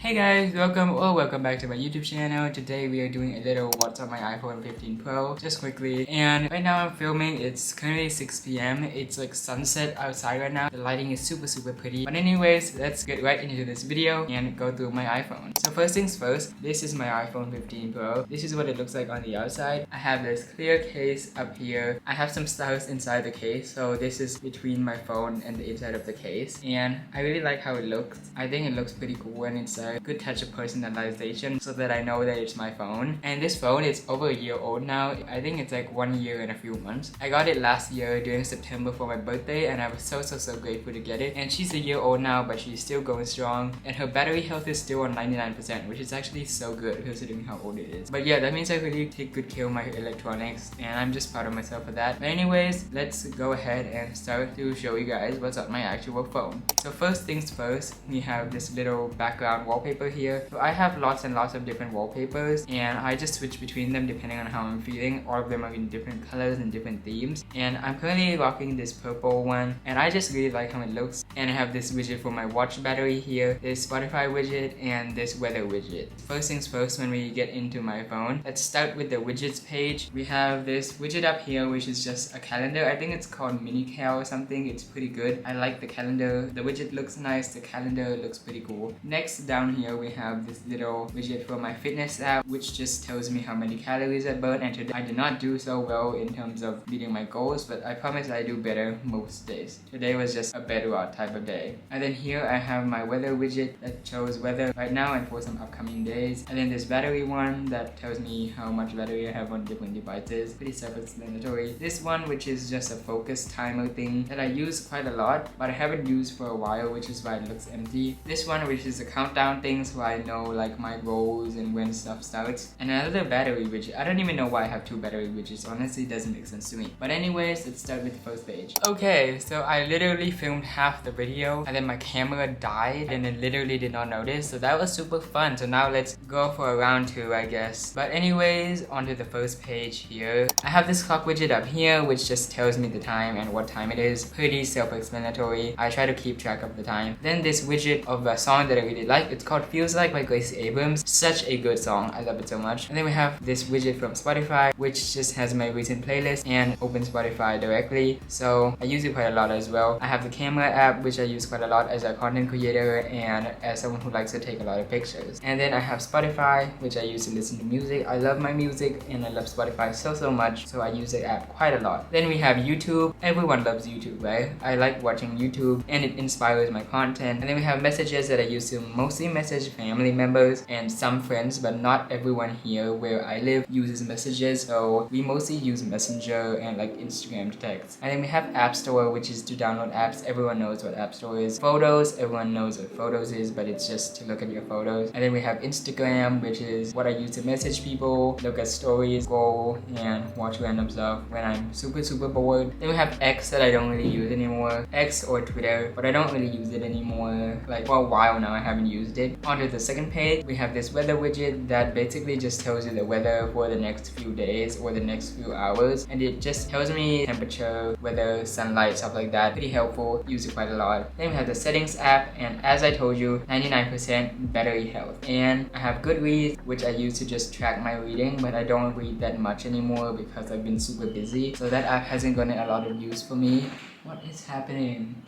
Hey guys, welcome back to my YouTube channel. Today we are doing a little what's on my iPhone 15 Pro, just quickly. And right now I'm filming, it's currently 6 p.m. It's like sunset outside right now. The lighting is super pretty. But anyways, let's get right into this video and go through my iPhone. So first things first, this is my iPhone 15 Pro. This is what it looks like on the outside. I have this clear case up here. I have some stars inside the case, so this is between my phone and the inside of the case. And I really like how it looks. I think it looks pretty cool and it's a good touch of personalization so that I know that it's my phone. And this phone is over a year old now. I think it's like 1 year and a few months. I got it last year during September for my birthday and I was so grateful to get it. And she's a year old now, but she's still going strong. And her battery health is still on 99%, which is actually so good considering how old it is. But yeah, that means I really take good care of my electronics and I'm just proud of myself for that. But anyways, let's go ahead and start to show you guys what's on my actual phone. So first things first, we have this little background wallpaper here. So I have lots and lots of different wallpapers and I just switch between them depending on how I'm feeling. All of them are in different colors and different themes. And I'm currently rocking this purple one and I just really like how it looks. And I have this widget for my watch battery here, this Spotify widget and this weather widget. First things first, when we get into my phone, let's start with the widgets page. We have this widget up here which is just a calendar. I think it's called Minical or something. It's pretty good. I like the calendar. The widget looks nice. The calendar looks pretty cool. Next down here we have this little widget for my fitness app which just tells me how many calories I burn, and today I did not do so well in terms of meeting my goals, but I promise I do better most days. Today was just a bedrock type of day. And then here I have my weather widget that shows weather right now and for some upcoming days. And then this battery one that tells me how much battery I have on different devices. Pretty self-explanatory. This one which is just a focus timer thing that I use quite a lot but I haven't used for a while, which is why it looks empty. This one which is a countdown thing so I know like my goals and when stuff starts. And another battery widget. I don't even know why I have two battery widgets. Honestly, it doesn't make sense to me. But anyways, let's start with the first page. Okay, so I literally filmed half the video and then my camera died and I literally did not notice. So that was super fun. So now let's go for a round two, I guess. But anyways, onto the first page here. I have this clock widget up here which just tells me the time and what time it is. Pretty self-explanatory. I try to keep track of the time. Then this widget of a song that I really like. It's called Feels Like by Grace Abrams. Such a good song. I love it so much. And then we have this widget from Spotify which just has my recent playlist and opens Spotify directly. So I use it quite a lot as well. I have the camera app which I use quite a lot as a content creator and as someone who likes to take a lot of pictures. And then I have Spotify which I use to listen to music. I love my music and I love Spotify so much, so I use the app quite a lot. Then we have YouTube. Everyone loves YouTube, right? I like watching YouTube and it inspires my content. And then we have messages that I use to mostly message family members and some friends, but not everyone here where I live uses messages, so we mostly use Messenger and like Instagram to text. And then we have App Store, which is to download apps. Everyone knows what App Store is. Photos, everyone knows what Photos is, but it's just to look at your photos. And then we have Instagram, which is what I use to message people, look at stories, go and watch random stuff when I'm super bored. Then we have X that I don't really use anymore. X or Twitter, but I don't really use it anymore. Like for a while now I haven't used it. Onto the second page, we have this weather widget that basically just tells you the weather for the next few days or the next few hours. And it just tells me temperature, weather, sunlight, stuff like that. Pretty helpful. Use it quite a lot. Then we have the settings app, and as I told you, 99% battery health. And I have Goodreads, which I use to just track my reading, but I don't read that much anymore because I've been super busy. So that app hasn't gotten a lot of use for me. What is happening?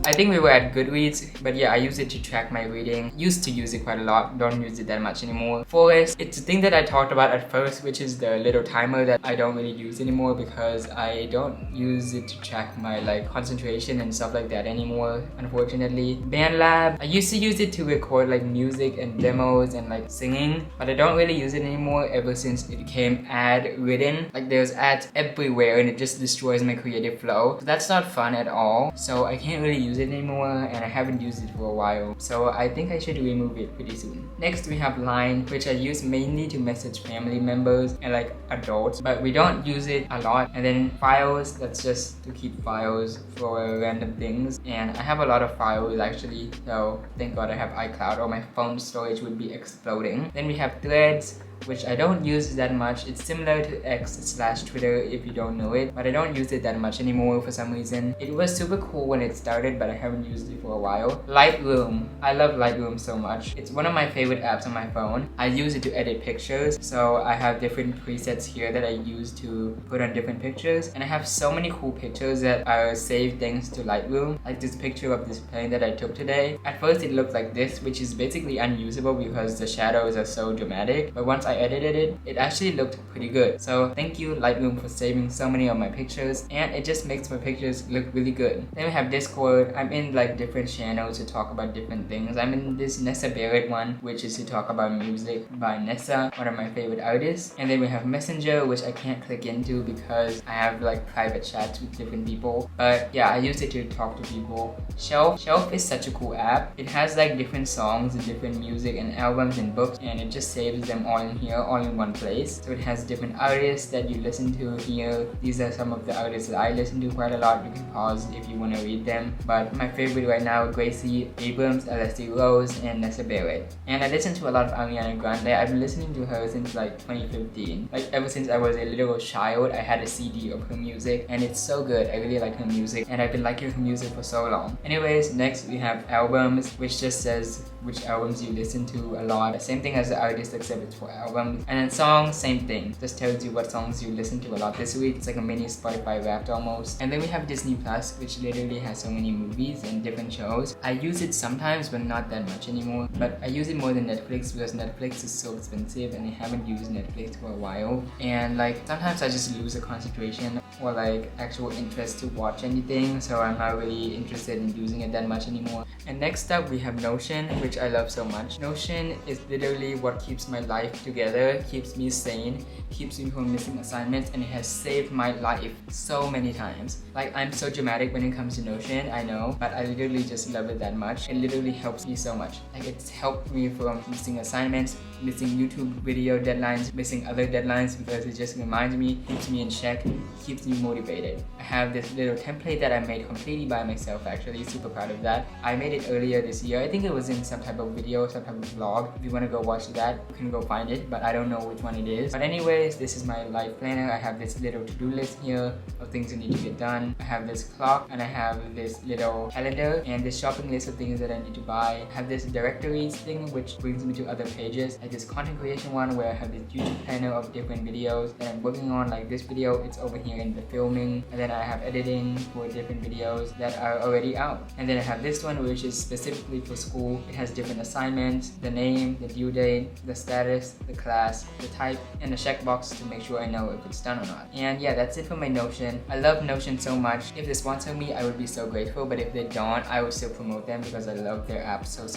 I think we were at Goodreads, but yeah, I use it to track my reading. Used to use it quite a lot, don't use it that much anymore. Forest, it's the thing that I talked about at first, which is the little timer that I don't really use anymore because I don't use it to track my like concentration and stuff like that anymore, unfortunately. BandLab, I used to use it to record like music and demos and like singing, but I don't really use it anymore ever since it became ad ridden. Like there's ads everywhere and it just destroys my creative flow. So that's not fun at all. So I can't really use it anymore and I haven't used it for a while, so I think I should remove it pretty soon. Next we have Line, which I use mainly to message family members and like adults, but we don't use it a lot. And then Files, that's just to keep files for random things, and I have a lot of files actually, so thank god I have iCloud or my phone storage would be exploding. Then we have Threads, which I don't use that much. It's similar to X/Twitter if you don't know it, but I don't use it that much anymore for some reason. It was super cool when it started, but I haven't used it for a while. Lightroom. I love Lightroom so much. It's one of my favorite apps on my phone. I use it to edit pictures, so I have different presets here that I use to put on different pictures, and I have so many cool pictures that are saved thanks to Lightroom. Like this picture of this plane that I took today. At first it looked like this, which is basically unusable because the shadows are so dramatic, but once I edited it, it actually looked pretty good. So thank you Lightroom for saving so many of my pictures, and it just makes my pictures look really good. Then we have Discord. I'm in like different channels to talk about different things. I'm in this Nessa Barrett one, which is to talk about music by Nessa, one of my favorite artists. And then we have Messenger, which I can't click into because I have like private chats with different people. But yeah, I use it to talk to people. Shelf is such a cool app. It has like different songs, different music and albums and books, and it just saves them all in here, all in one place. So it has different artists that you listen to here. These are some of the artists that I listen to quite a lot. You can pause if you want to read them. But my favorite right now, Gracie Abrams, LSD Rose, and Nessa Barrett. And I listen to a lot of Ariana Grande. I've been listening to her since like 2015. Like ever since I was a little child, I had a CD of her music, and it's so good. I really like her music, and I've been liking her music for so long. Anyways, next we have albums, which just says which albums you listen to a lot. Same thing as the artist, except it's for albums. And then songs, same thing. Just tells you what songs you listen to a lot this week. It's like a mini Spotify Wrapped almost. And then we have Disney Plus, which literally has so many movies and different shows. I use it sometimes, but not that much anymore. But I use it more than Netflix because Netflix is so expensive, and I haven't used Netflix for a while. And like sometimes I just lose the concentration or like actual interest to watch anything, so I'm not really interested in using it that much anymore. And next up we have Notion, which I love so much. Notion is literally what keeps my life together, keeps me sane, keeps me from missing assignments, and it has saved my life so many times. Like I'm so dramatic when it comes to Notion, I know, but I literally just love it that much. It literally helps me so much. Like it's helped me from missing assignments, missing YouTube video deadlines, missing other deadlines, because it just reminds me, keeps me in check, keeps me motivated. I have this little template that I made completely by myself actually, super proud of that. I made it earlier this year. I think it was in some type of video, some type of vlog. If you want to go watch that, you can go find it, but I don't know which one it is. But anyways, this is my life planner. I have this little to-do list here of things I need to get done. I have this clock, and I have this little calendar, and this shopping list of things that I need to buy. I have this directories thing, which brings me to other pages, like this content creation one where I have this YouTube planner of different videos that I'm working on. Like this video, it's over here in the filming, and then I have editing for different videos that are already out. And then I have this one, which is specifically for school. It has different assignments, the name, the due date, the status, the class, the type, and the checkbox to make sure I know if it's done or not. And yeah, that's it for my Notion. I love Notion so much. If they sponsor me, I would be so grateful, but if they don't, I would still promote them because I love their app so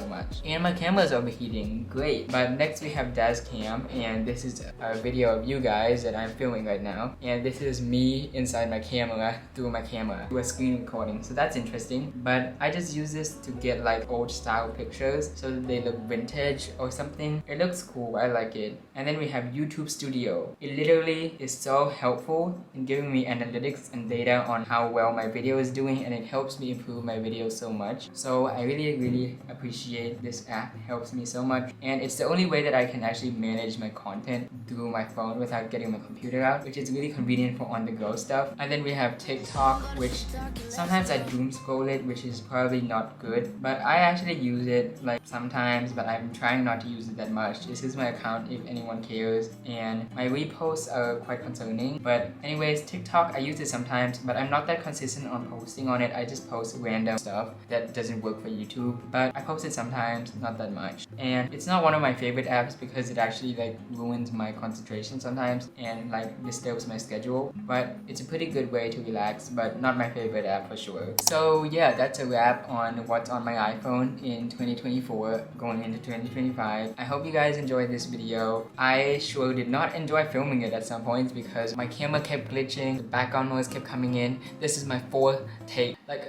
much. And my camera is overheating, great. But next we have Cam, and this is a video of you guys that I'm filming right now. And this is me inside my camera through my camera, through a screen recording, so that's interesting. But I just use this to get like old style pictures so that they look vintage or something. It looks cool, I like it. And then we have YouTube Studio. It literally is so helpful in giving me analytics and data on how well my video is doing, and it helps me improve my videos so much. So I really appreciate this app. It helps me so much, and it's the only way that I can actually manage my content through my phone without getting my computer out, which is really convenient for on-the-go stuff. And then we have TikTok, which sometimes I doom scroll it, which is probably not good, but I actually use it like sometimes, but I'm trying not to use it that much. This is my account if anyone cares, and my reposts are quite concerning. But anyways, TikTok, I use it sometimes, but I'm not that consistent on posting on it. I just post random stuff that doesn't work for YouTube, but I post it sometimes, not that much. And it's not one of my favorite apps because it actually like ruins my concentration sometimes and like disturbs my schedule, but it's a pretty good way to relax, but not my favorite app for sure. So yeah, that's a wrap on what's on my iPhone in 2024 going into 2025. I hope you guys enjoyed this video. I sure did not enjoy filming it at some points because my camera kept glitching, the background noise kept coming in. This is my fourth take. Like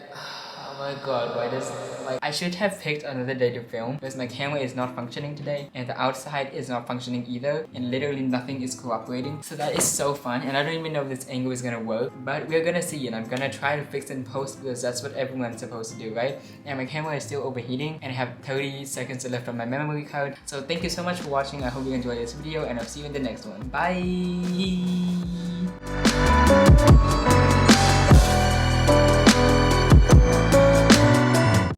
Oh my god, why does, like, I should have picked another day to film because my camera is not functioning today and the outside is not functioning either and literally nothing is cooperating. So that is so fun and I don't even know if this angle is gonna work, but we're gonna see and I'm gonna try to fix it in post because that's what everyone's supposed to do, right? And my camera is still overheating and I have 30 seconds left on my memory card. So thank you so much for watching. I hope you enjoyed this video and I'll see you in the next one. Bye!